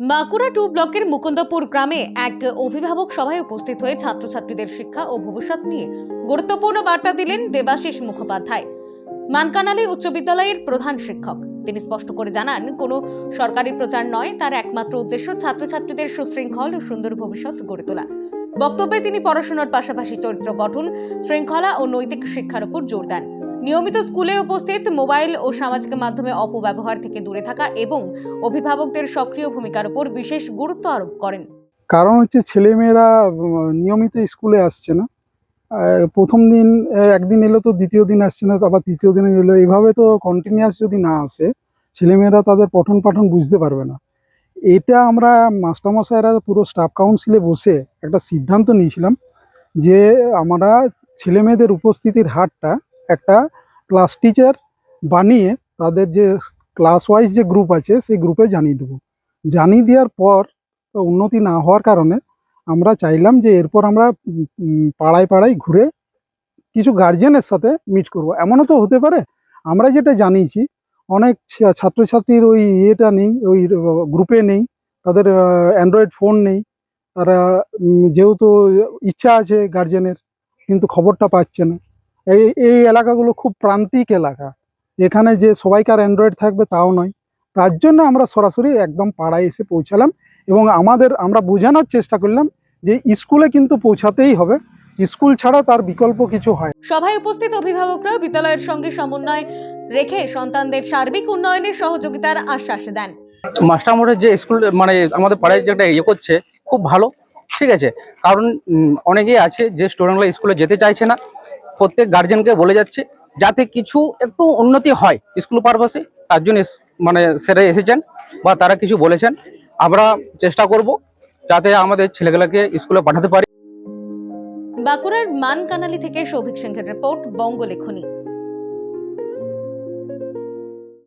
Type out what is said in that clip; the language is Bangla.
বাঁকুড়া 2 ব্লকের মুকুন্দপুর গ্রামে এক অভিভাবক সভায় উপস্থিত হয়ে ছাত্রছাত্রীদের শিক্ষা ও ভবিষ্যৎ নিয়ে গুরুত্বপূর্ণ বার্তা দিলেন দেবাশিস মুখোপাধ্যায়, মানকানালী উচ্চ বিদ্যালয়ের প্রধান শিক্ষক। তিনি স্পষ্ট করে জানান, কোনো সরকারি প্রচার নয়, তার একমাত্র উদ্দেশ্য ছাত্রছাত্রীদের সুশৃঙ্খল ও সুন্দর ভবিষ্যৎ গড়ে তোলা। বক্তব্যে তিনি পড়াশোনার পাশাপাশি চরিত্র গঠন, শৃঙ্খলা ও নৈতিক শিক্ষার উপর জোর দেন। নিয়মিত স্কুলে উপস্থিত, মোবাইল ও সামাজিক মাধ্যমে অপব্যবহার থেকে দূরে থাকা এবং অভিভাবকদের সক্রিয় ভূমিকার উপর বিশেষ গুরুত্ব আরোপ করেন। কারণ হচ্ছে ছেলেমেয়েরা নিয়মিত স্কুলে আসছে না। প্রথম দিন একদিন এলো তো দ্বিতীয় দিন আসছে না, আবার তৃতীয় দিনে এলো। এইভাবে তো কন্টিনিউয়াস যদি না আসে, ছেলেমেয়েরা তাদের পঠন পাঠন বুঝতে পারবে না। এটা আমরা মাস্টারমশাইরা পুরো স্টাফ কাউন্সিলে বসে একটা সিদ্ধান্ত নিয়েছিলাম যে আমরা ছেলেমেয়েদের উপস্থিতির হারটা একটা ক্লাস টিচার বানিয়ে তাদের যে ক্লাস ওয়াইজ যে গ্রুপ আছে সেই গ্রুপে জানিয়ে দেবো। জানিয়ে দেওয়ার পর উন্নতি না হওয়ার কারণে আমরা চাইলাম যে এরপর আমরা পাড়ায় পাড়ায় ঘুরে কিছু গার্জেনের সাথে মিট করব। এমনও তো হতে পারে আমরা যেটা জানিয়েছি অনেক ছাত্রছাত্রীর ওই ইয়েটা নেই, ওই গ্রুপে নেই, তাদের অ্যান্ড্রয়েড ফোন নেই। তারা যেহেতু ইচ্ছা আছে গার্জেনের, কিন্তু খবরটা পাচ্ছে না। এই এই এলাকাগুলো খুব প্রান্তিক এলাকা, এখানে যে সবাইকার অ্যান্ড্রয়েড থাকবে তাও নয়। তার জন্য আমরা সরাসরি একদম পাড়ায় এসে পৌঁছালাম এবং আমরা বোঝানোর চেষ্টা করলাম যে স্কুলে কিন্তু পৌঁছাতেই হবে, স্কুল ছাড়া তার বিকল্প কিছু হয়। সভায় উপস্থিত অভিভাবকরা বিদ্যালয়ের সঙ্গে সমন্বয় রেখে সন্তানদের সার্বিক উন্নয়নের সহযোগিতার আশ্বাস দেন। মাস্টারমশাই যে স্কুল মানে আমাদের পাড়ায় যেটা করছে খুব ভালো, ঠিক আছে। কারণ অনেকেই আছে যে স্টুডেন্টরা স্কুলে যেতে চাইছে না, প্রত্যেক গার্জেনকে বলে যাচ্ছে যাতে কিছু একটু উন্নতি হয় স্কুল পারপাসে। তার জন্য মানে স্যারে এসেছেন বা তারা কিছু বলেছেন, আমরা চেষ্টা করব যাতে আমাদের ছেলেগুলোকে স্কুলে পাঠাতে পারি। বাঁকুড়ার মানকানালী থেকে সৌভিক সিংহের রিপোর্ট, বঙ্গলেখনী।